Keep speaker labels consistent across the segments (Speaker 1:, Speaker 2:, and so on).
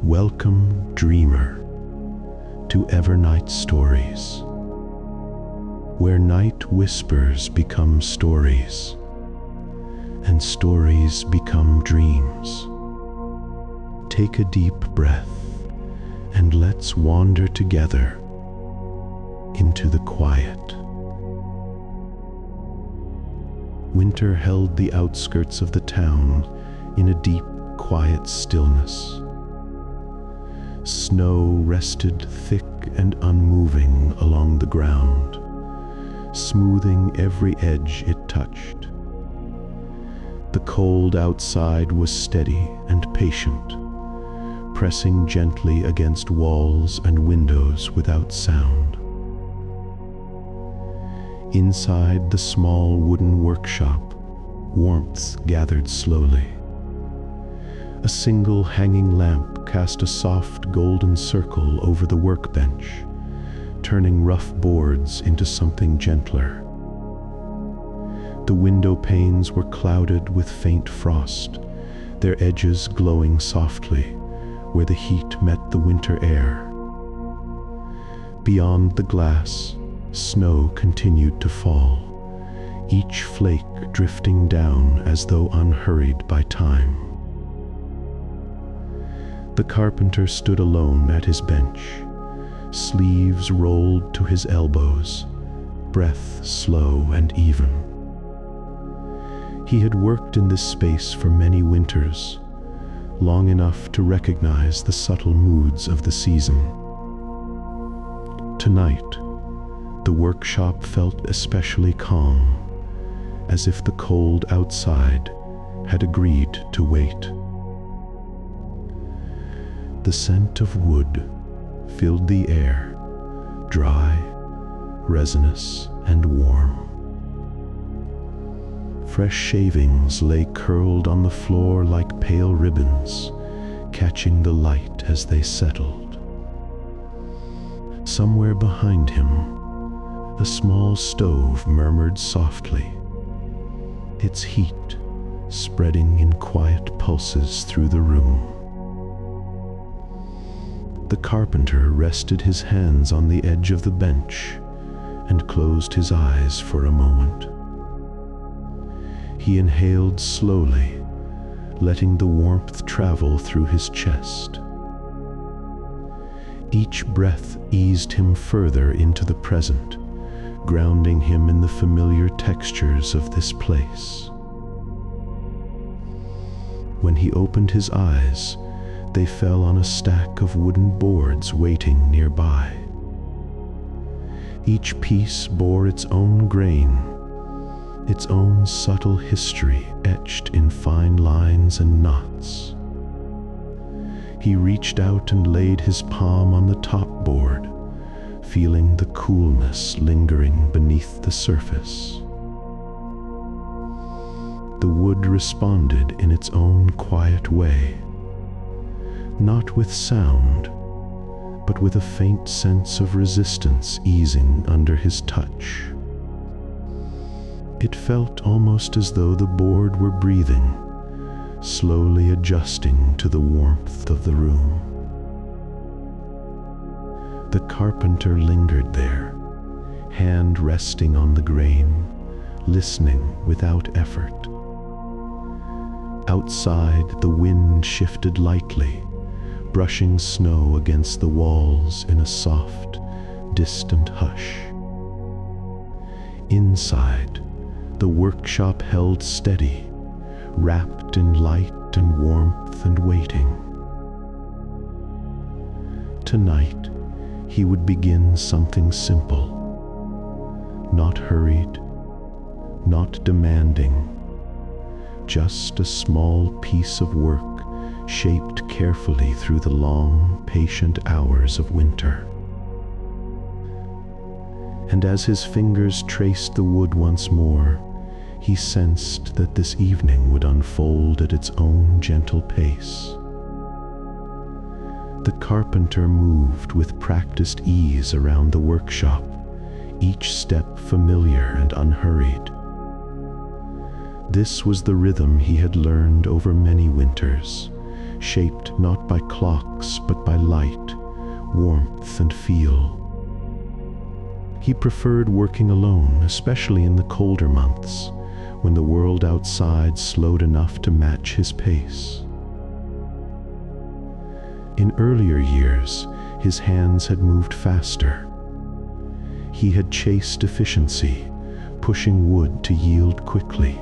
Speaker 1: Welcome, dreamer, to Evernight Stories, where night whispers become stories, and stories become dreams. Take a deep breath, and let's wander together into the quiet. Winter held the outskirts of the town in a deep, quiet stillness. Snow rested thick and unmoving along the ground, smoothing every edge it touched. The cold outside was steady and patient, pressing gently against walls and windows without sound. Inside the small wooden workshop, warmth gathered slowly. A single hanging lamp cast a soft golden circle over the workbench, turning rough boards into something gentler. The window panes were clouded with faint frost, their edges glowing softly where the heat met the winter air. Beyond the glass, snow continued to fall, each flake drifting down as though unhurried by time. The carpenter stood alone at his bench, sleeves rolled to his elbows, breath slow and even. He had worked in this space for many winters, long enough to recognize the subtle moods of the season. Tonight, the workshop felt especially calm, as if the cold outside had agreed to wait. The scent of wood filled the air, dry, resinous, and warm. Fresh shavings lay curled on the floor like pale ribbons, catching the light as they settled. Somewhere behind him, a small stove murmured softly, its heat spreading in quiet pulses through the room. The carpenter rested his hands on the edge of the bench and closed his eyes for a moment. He inhaled slowly, letting the warmth travel through his chest. Each breath eased him further into the present, grounding him in the familiar textures of this place. When he opened his eyes, they fell on a stack of wooden boards waiting nearby. Each piece bore its own grain, its own subtle history etched in fine lines and knots. He reached out and laid his palm on the top board, feeling the coolness lingering beneath the surface. The wood responded in its own quiet way, not with sound, but with a faint sense of resistance easing under his touch. It felt almost as though the board were breathing, slowly adjusting to the warmth of the room. The carpenter lingered there, hand resting on the grain, listening without effort. Outside, the wind shifted lightly, brushing snow against the walls in a soft, distant hush. Inside, the workshop held steady, wrapped in light and warmth and waiting. Tonight, he would begin something simple, not hurried, not demanding, just a small piece of work shaped carefully through the long, patient hours of winter. And as his fingers traced the wood once more, he sensed that this evening would unfold at its own gentle pace. The carpenter moved with practiced ease around the workshop, each step familiar and unhurried. This was the rhythm he had learned over many winters, shaped not by clocks but by light, warmth, and feel. He preferred working alone, especially in the colder months, when the world outside slowed enough to match his pace. In earlier years, his hands had moved faster. He had chased efficiency, pushing wood to yield quickly,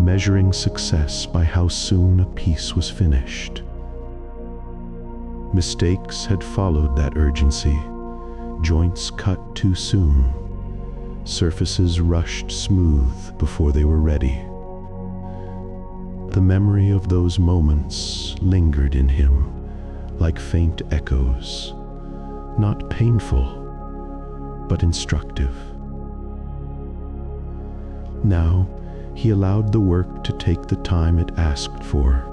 Speaker 1: measuring success by how soon a piece was finished. Mistakes had followed that urgency. Joints cut too soon. Surfaces rushed smooth before they were ready. The memory of those moments lingered in him like faint echoes, not painful, but instructive. Now, he allowed the work to take the time it asked for.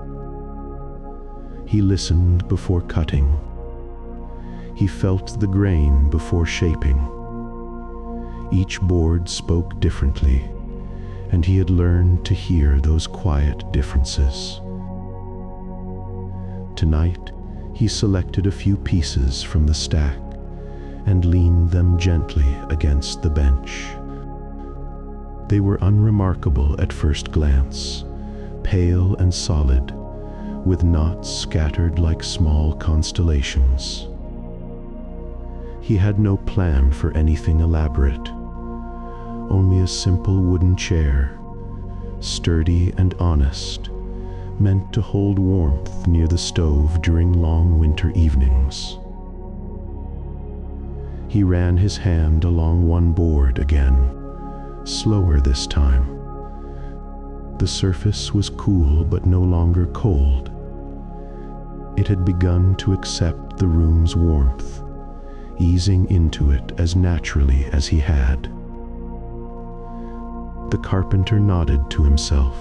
Speaker 1: He listened before cutting. He felt the grain before shaping. Each board spoke differently, and he had learned to hear those quiet differences. Tonight, he selected a few pieces from the stack and leaned them gently against the bench. They were unremarkable at first glance, pale and solid, with knots scattered like small constellations. He had no plan for anything elaborate, only a simple wooden chair, sturdy and honest, meant to hold warmth near the stove during long winter evenings. He ran his hand along one board again, slower this time. The surface was cool but no longer cold. It had begun to accept the room's warmth, easing into it as naturally as he had. The carpenter nodded to himself,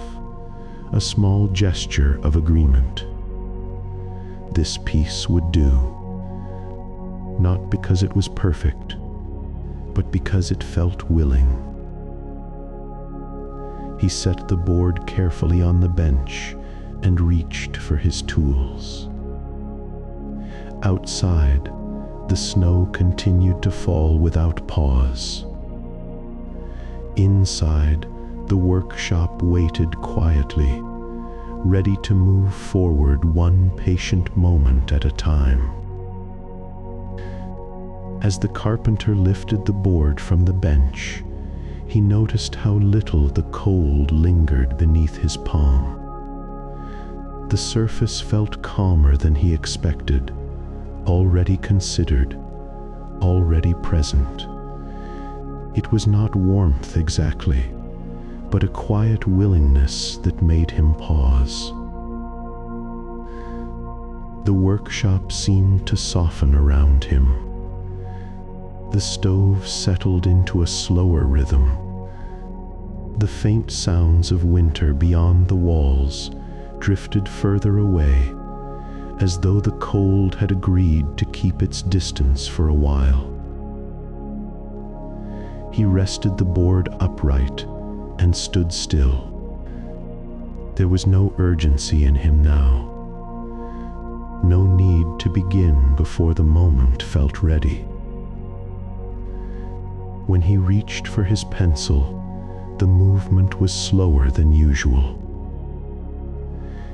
Speaker 1: a small gesture of agreement. This piece would do, not because it was perfect, but because it felt willing. He set the board carefully on the bench and reached for his tools. Outside, the snow continued to fall without pause. Inside, the workshop waited quietly, ready to move forward one patient moment at a time. As the carpenter lifted the board from the bench, he noticed how little the cold lingered beneath his palm. The surface felt calmer than he expected, already considered, already present. It was not warmth exactly, but a quiet willingness that made him pause. The workshop seemed to soften around him. The stove settled into a slower rhythm. The faint sounds of winter beyond the walls drifted further away, as though the cold had agreed to keep its distance for a while. He rested the board upright and stood still. There was no urgency in him now. No need to begin before the moment felt ready. When he reached for his pencil, the movement was slower than usual.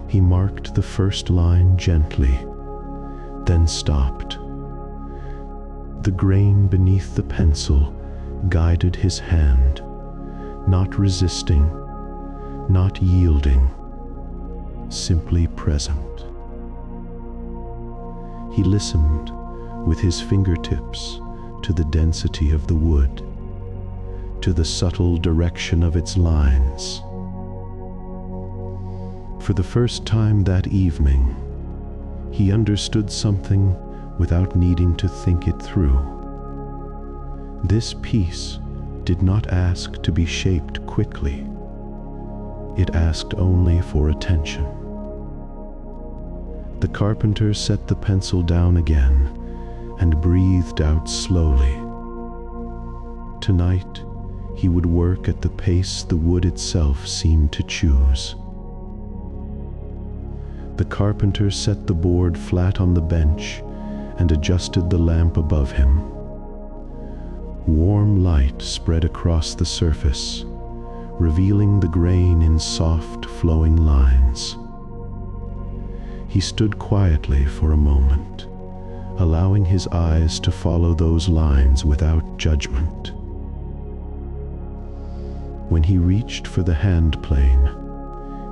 Speaker 1: He marked the first line gently, then stopped. The grain beneath the pencil guided his hand, not resisting, not yielding, simply present. He listened with his fingertips to the density of the wood, to the subtle direction of its lines. For the first time that evening, he understood something without needing to think it through. This piece did not ask to be shaped quickly. It asked only for attention. The carpenter set the pencil down again and breathed out slowly. Tonight, he would work at the pace the wood itself seemed to choose. The carpenter set the board flat on the bench and adjusted the lamp above him. Warm light spread across the surface, revealing the grain in soft, flowing lines. He stood quietly for a moment, allowing his eyes to follow those lines without judgment. When he reached for the hand plane,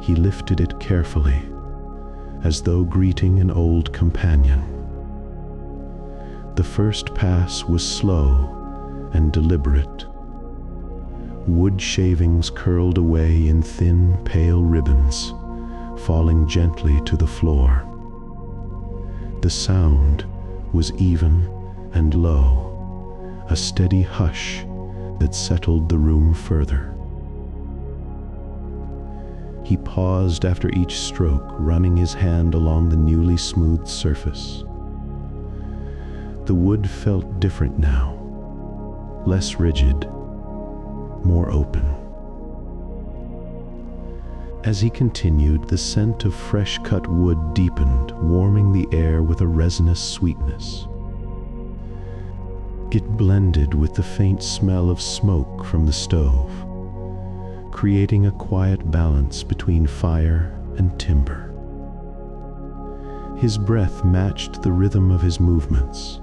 Speaker 1: he lifted it carefully, as though greeting an old companion. The first pass was slow and deliberate. Wood shavings curled away in thin, pale ribbons, falling gently to the floor. The sound was even and low, a steady hush that settled the room further. He paused after each stroke, running his hand along the newly smoothed surface. The wood felt different now, less rigid, more open. As he continued, the scent of fresh-cut wood deepened, warming the air with a resinous sweetness. It blended with the faint smell of smoke from the stove, creating a quiet balance between fire and timber. His breath matched the rhythm of his movements,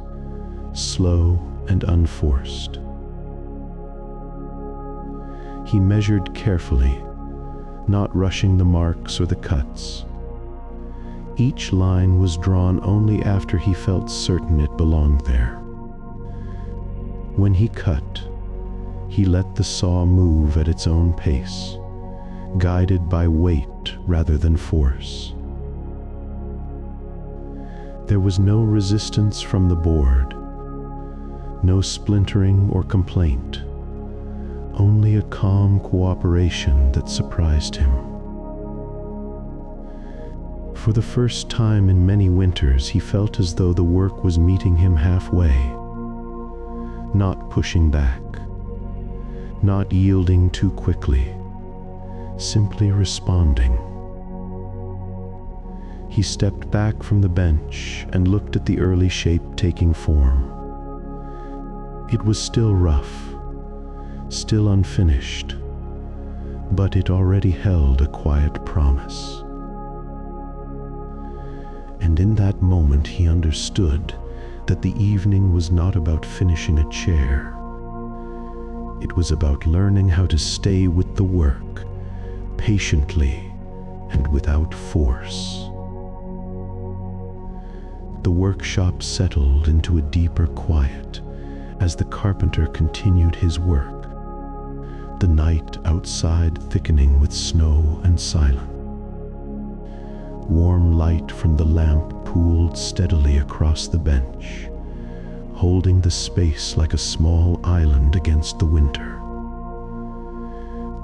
Speaker 1: slow and unforced. He measured carefully, not rushing the marks or the cuts. Each line was drawn only after he felt certain it belonged there. When he cut, he let the saw move at its own pace, guided by weight rather than force. There was no resistance from the board, no splintering or complaint, only a calm cooperation that surprised him. For the first time in many winters, he felt as though the work was meeting him halfway, not pushing back, not yielding too quickly, simply responding. He stepped back from the bench and looked at the early shape taking form. It was still rough, still unfinished, but it already held a quiet promise. And in that moment he understood that the evening was not about finishing a chair. It was about learning how to stay with the work, patiently and without force. The workshop settled into a deeper quiet as the carpenter continued his work, the night outside thickening with snow and silence. Warm light from the lamp pooled steadily across the bench, holding the space like a small island against the winter.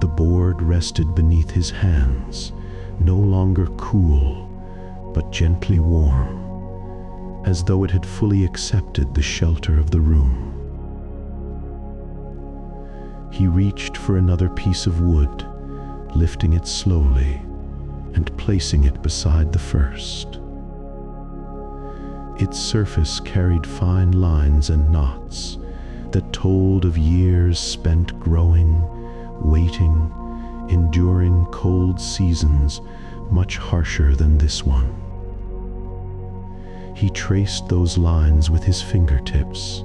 Speaker 1: The board rested beneath his hands, no longer cool, but gently warm, as though it had fully accepted the shelter of the room. He reached for another piece of wood, lifting it slowly and placing it beside the first. Its surface carried fine lines and knots that told of years spent growing, waiting, enduring cold seasons much harsher than this one. He traced those lines with his fingertips,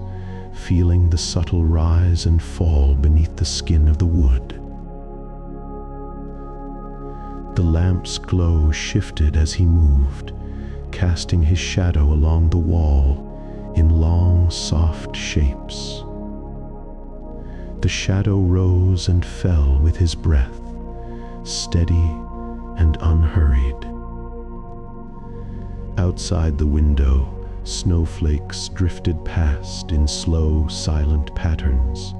Speaker 1: feeling the subtle rise and fall beneath the skin of the wood. The lamp's glow shifted as he moved, casting his shadow along the wall in long, soft shapes. The shadow rose and fell with his breath, steady and unhurried. Outside the window, snowflakes drifted past in slow, silent patterns,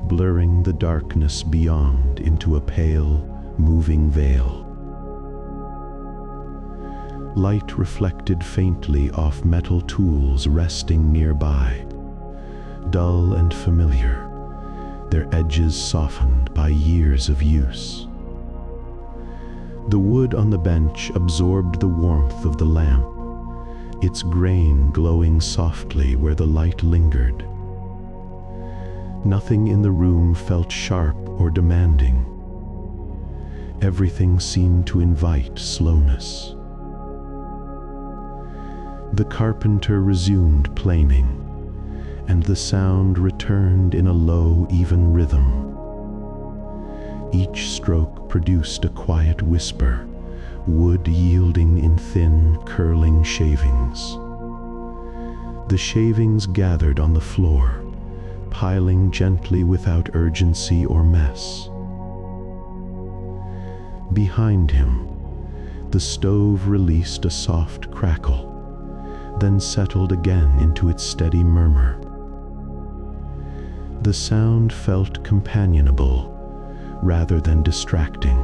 Speaker 1: blurring the darkness beyond into a pale, moving veil. Light reflected faintly off metal tools resting nearby, dull and familiar, their edges softened by years of use. The wood on the bench absorbed the warmth of the lamp, its grain glowing softly where the light lingered. Nothing in the room felt sharp or demanding. Everything seemed to invite slowness. The carpenter resumed planing, and the sound returned in a low, even rhythm. Each stroke produced a quiet whisper, wood yielding in thin, curling shavings. The shavings gathered on the floor, piling gently without urgency or mess. Behind him, the stove released a soft crackle, then settled again into its steady murmur. The sound felt companionable rather than distracting.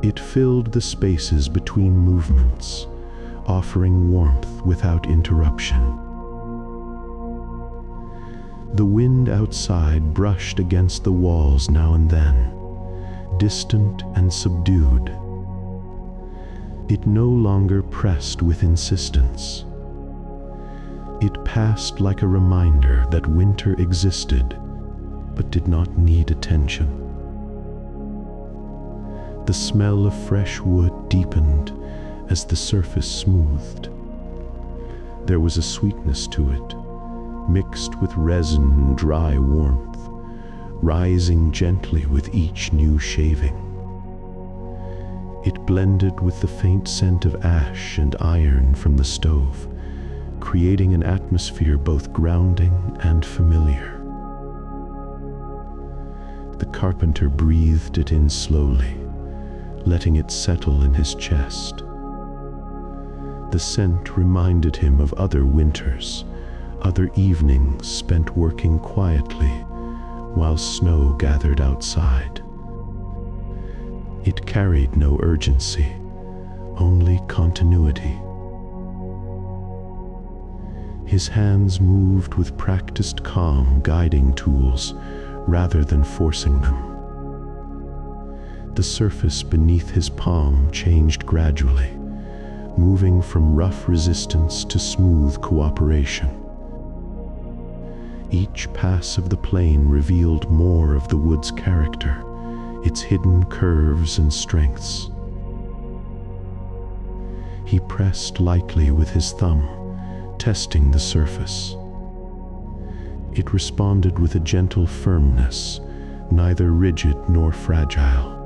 Speaker 1: It filled the spaces between movements, offering warmth without interruption. The wind outside brushed against the walls now and then, distant and subdued. It no longer pressed with insistence. It passed like a reminder that winter existed, but did not need attention. The smell of fresh wood deepened as the surface smoothed. There was a sweetness to it, mixed with resin and dry warmth, rising gently with each new shaving. It blended with the faint scent of ash and iron from the stove, creating an atmosphere both grounding and familiar. The carpenter breathed it in slowly, letting it settle in his chest. The scent reminded him of other winters, other evenings spent working quietly while snow gathered outside. It carried no urgency, only continuity. His hands moved with practiced calm, guiding tools rather than forcing them. The surface beneath his palm changed gradually, moving from rough resistance to smooth cooperation. Each pass of the plane revealed more of the wood's character, its hidden curves and strengths. He pressed lightly with his thumb, testing the surface. It responded with a gentle firmness, neither rigid nor fragile.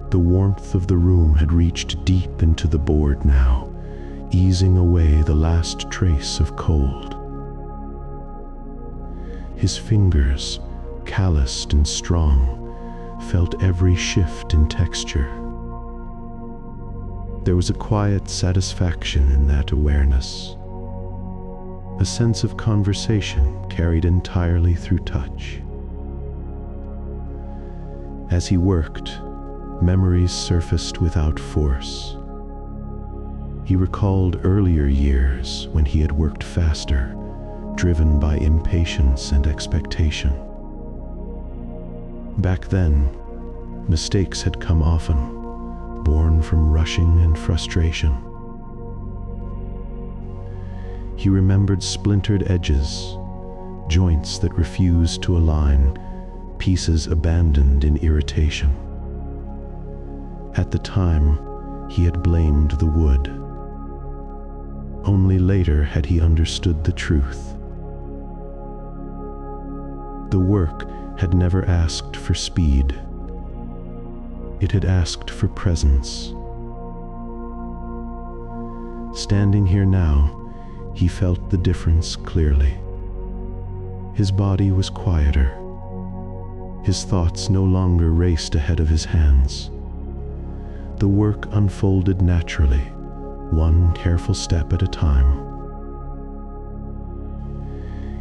Speaker 1: The warmth of the room had reached deep into the board now, easing away the last trace of cold. His fingers, calloused and strong, felt every shift in texture. There was a quiet satisfaction in that awareness, a sense of conversation carried entirely through touch. As he worked, memories surfaced without force. He recalled earlier years when he had worked faster, driven by impatience and expectation. Back then, mistakes had come often, born from rushing and frustration. He remembered splintered edges, joints that refused to align, pieces abandoned in irritation. At the time, he had blamed the wood. Only later had he understood the truth. The work had never asked for speed. It had asked for presence. Standing here now, he felt the difference clearly. His body was quieter. His thoughts no longer raced ahead of his hands. The work unfolded naturally, one careful step at a time.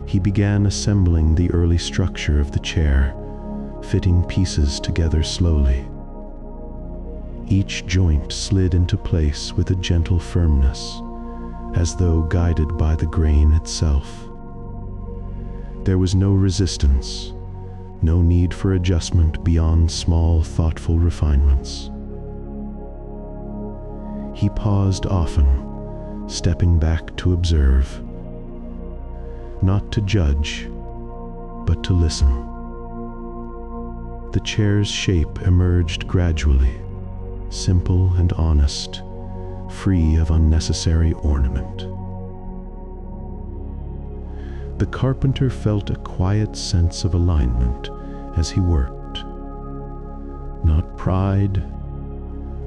Speaker 1: He began assembling the early structure of the chair, fitting pieces together slowly. Each joint slid into place with a gentle firmness, as though guided by the grain itself. There was no resistance, no need for adjustment beyond small, thoughtful refinements. He paused often, stepping back to observe, not to judge, but to listen. The chair's shape emerged gradually, simple and honest, free of unnecessary ornament. The carpenter felt a quiet sense of alignment as he worked. Not pride,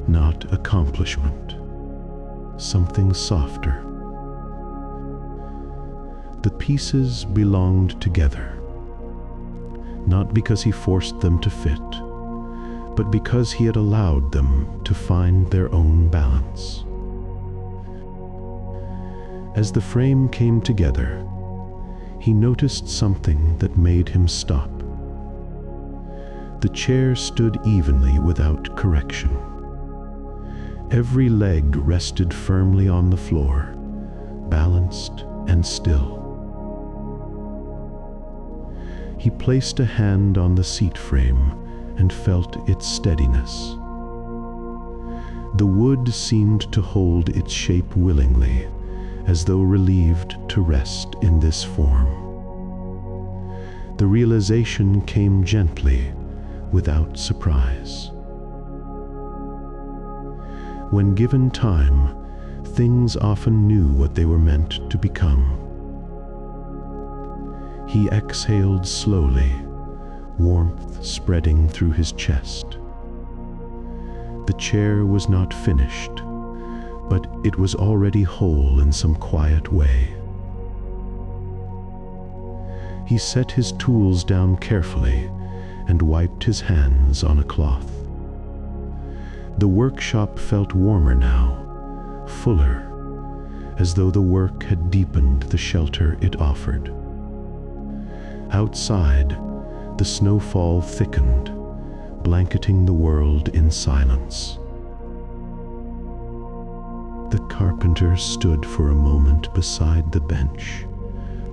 Speaker 1: not accomplishment, something softer. The pieces belonged together, not because he forced them to fit, but because he had allowed them to find their own balance. As the frame came together, he noticed something that made him stop. The chair stood evenly without correction. Every leg rested firmly on the floor, balanced and still. He placed a hand on the seat frame and felt its steadiness. The wood seemed to hold its shape willingly, as though relieved to rest in this form. The realization came gently, without surprise. When given time, things often knew what they were meant to become. He exhaled slowly, warmth spreading through his chest. The chair was not finished, but it was already whole in some quiet way. He set his tools down carefully and wiped his hands on a cloth. The workshop felt warmer now, fuller, as though the work had deepened the shelter it offered. Outside, the snowfall thickened, blanketing the world in silence. The carpenter stood for a moment beside the bench,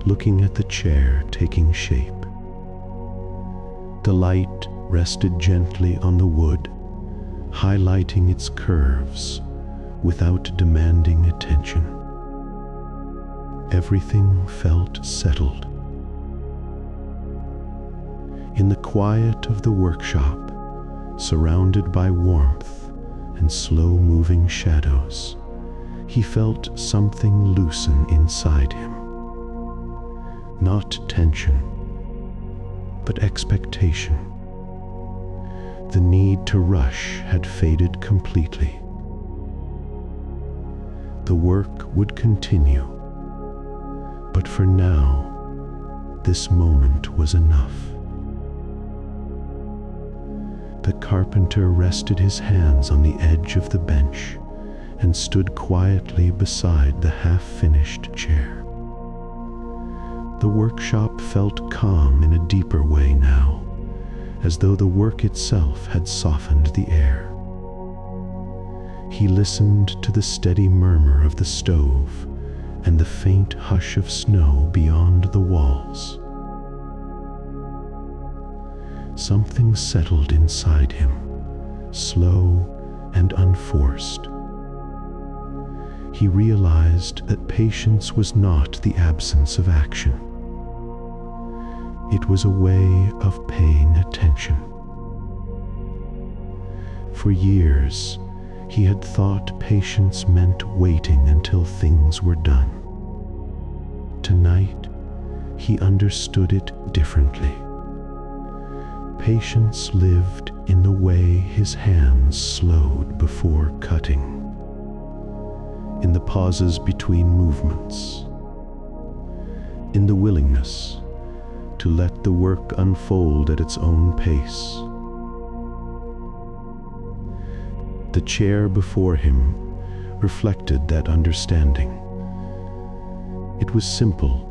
Speaker 1: looking at the chair taking shape. The light rested gently on the wood, highlighting its curves without demanding attention. Everything felt settled. In the quiet of the workshop, surrounded by warmth and slow-moving shadows, he felt something loosen inside him. Not tension, but expectation. The need to rush had faded completely. The work would continue, but for now, this moment was enough. The carpenter rested his hands on the edge of the bench and stood quietly beside the half-finished chair. The workshop felt calm in a deeper way now, as though the work itself had softened the air. He listened to the steady murmur of the stove and the faint hush of snow beyond the walls. Something settled inside him, slow and unforced. He realized that patience was not the absence of action. It was a way of paying attention. For years, he had thought patience meant waiting until things were done. Tonight, he understood it differently. Patience lived in the way his hands slowed before cutting, in the pauses between movements, in the willingness to let the work unfold at its own pace. The chair before him reflected that understanding. It was simple,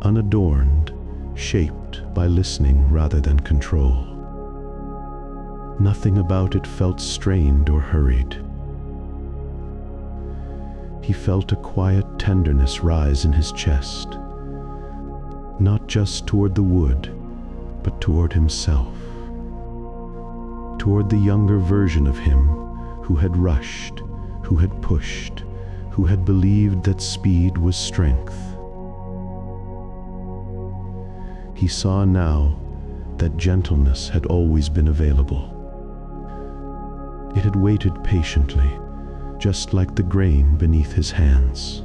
Speaker 1: unadorned, shaped by listening rather than control. Nothing about it felt strained or hurried. He felt a quiet tenderness rise in his chest, not just toward the wood, but toward himself, toward the younger version of him who had rushed, who had pushed, who had believed that speed was strength. He saw now that gentleness had always been available. It had waited patiently, just like the grain beneath his hands.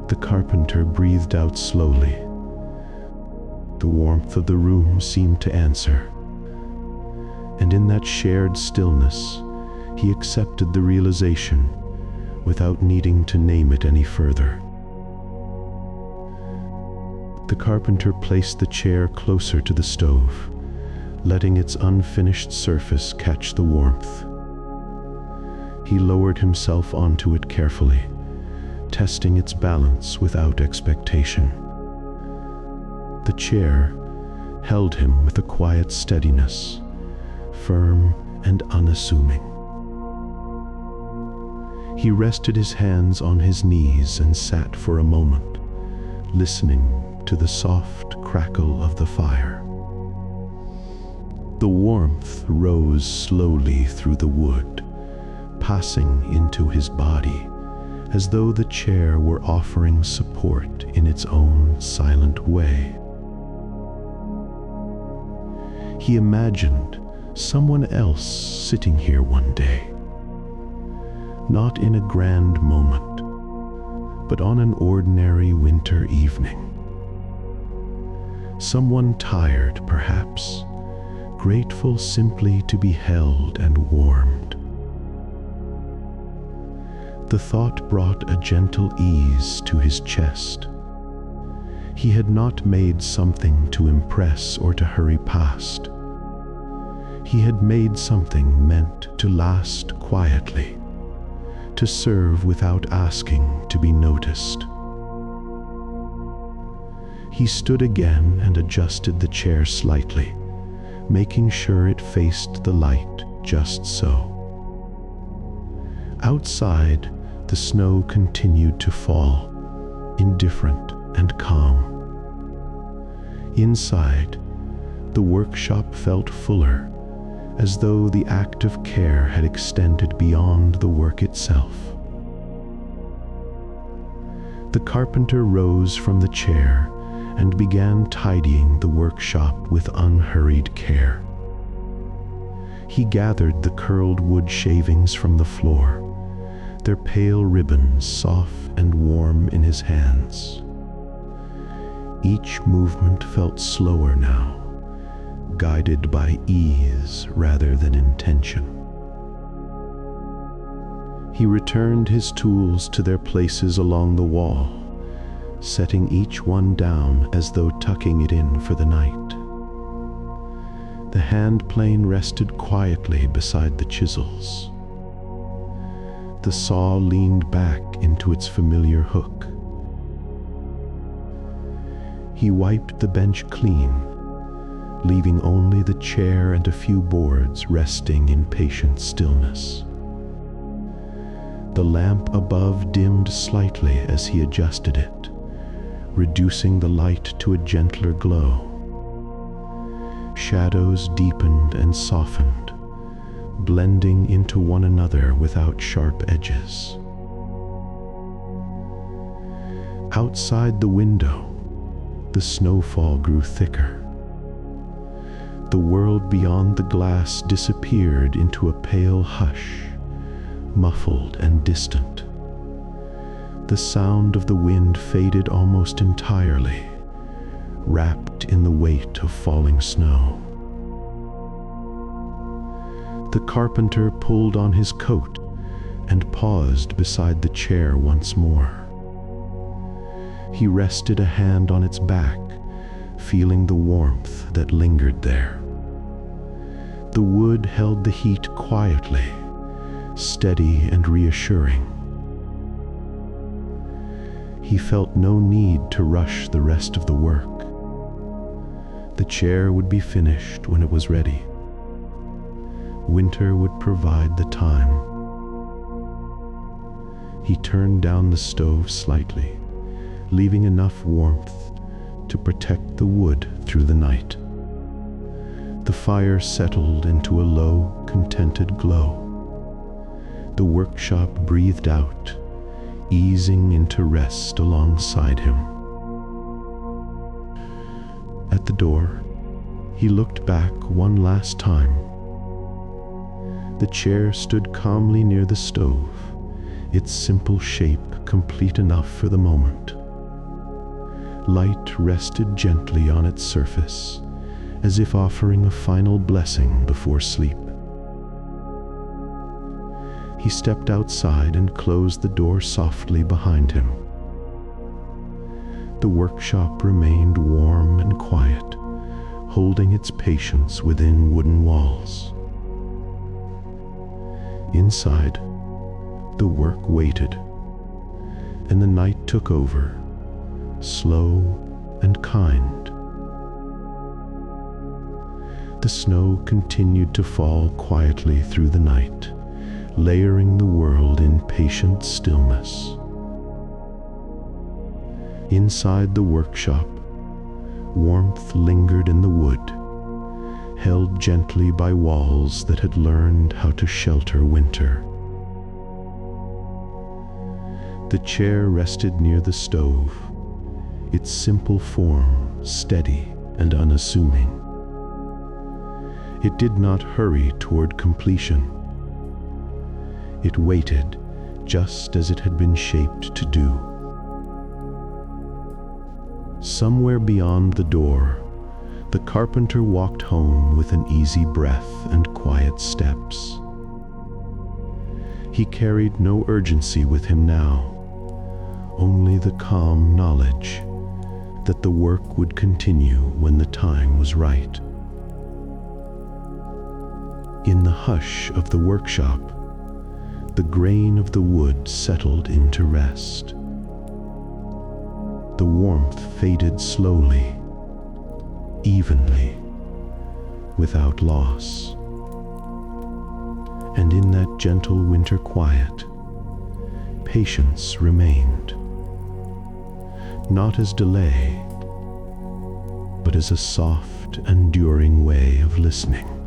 Speaker 1: The carpenter breathed out slowly. The warmth of the room seemed to answer, and in that shared stillness, he accepted the realization without needing to name it any further. The carpenter placed the chair closer to the stove, letting its unfinished surface catch the warmth. He lowered himself onto it carefully, testing its balance without expectation. The chair held him with a quiet steadiness, firm and unassuming. He rested his hands on his knees and sat for a moment, listening to the soft crackle of the fire. The warmth rose slowly through the wood, passing into his body, as though the chair were offering support in its own silent way. He imagined someone else sitting here one day, not in a grand moment, but on an ordinary winter evening. Someone tired, perhaps, grateful simply to be held and warmed. The thought brought a gentle ease to his chest. He had not made something to impress or to hurry past. He had made something meant to last quietly, to serve without asking to be noticed. He stood again and adjusted the chair slightly, making sure it faced the light just so. Outside, the snow continued to fall, indifferent and calm. Inside, the workshop felt fuller, as though the act of care had extended beyond the work itself. The carpenter rose from the chair and began tidying the workshop with unhurried care. He gathered the curled wood shavings from the floor, their pale ribbons soft and warm in his hands. Each movement felt slower now, guided by ease rather than intention. He returned his tools to their places along the wall, setting each one down as though tucking it in for the night. The hand plane rested quietly beside the chisels. The saw leaned back into its familiar hook. He wiped the bench clean, leaving only the chair and a few boards resting in patient stillness. The lamp above dimmed slightly as he adjusted it, reducing the light to a gentler glow. Shadows deepened and softened, blending into one another without sharp edges. Outside the window, the snowfall grew thicker. The world beyond the glass disappeared into a pale hush, muffled and distant. The sound of the wind faded almost entirely, wrapped in the weight of falling snow. The carpenter pulled on his coat and paused beside the chair once more. He rested a hand on its back, feeling the warmth that lingered there. The wood held the heat quietly, steady and reassuring. He felt no need to rush the rest of the work. The chair would be finished when it was ready. Winter would provide the time. He turned down the stove slightly, leaving enough warmth to protect the wood through the night. The fire settled into a low, contented glow. The workshop breathed out, easing into rest alongside him. At the door, he looked back one last time. The chair stood calmly near the stove, its simple shape complete enough for the moment. Light rested gently on its surface, as if offering a final blessing before sleep. He stepped outside and closed the door softly behind him. The workshop remained warm and quiet, holding its patience within wooden walls. Inside, the work waited, and the night took over, slow and kind. The snow continued to fall quietly through the night, layering the world in patient stillness. Inside the workshop, warmth lingered in the wood, held gently by walls that had learned how to shelter winter. The chair rested near the stove, its simple form steady and unassuming. It did not hurry toward completion. It waited just as it had been shaped to do. Somewhere beyond the door, the carpenter walked home with an easy breath and quiet steps. He carried no urgency with him now, only the calm knowledge that the work would continue when the time was right. In the hush of the workshop, the grain of the wood settled into rest. The warmth faded slowly, evenly, without loss. And in that gentle winter quiet, patience remained, not as delay, but as a soft, enduring way of listening.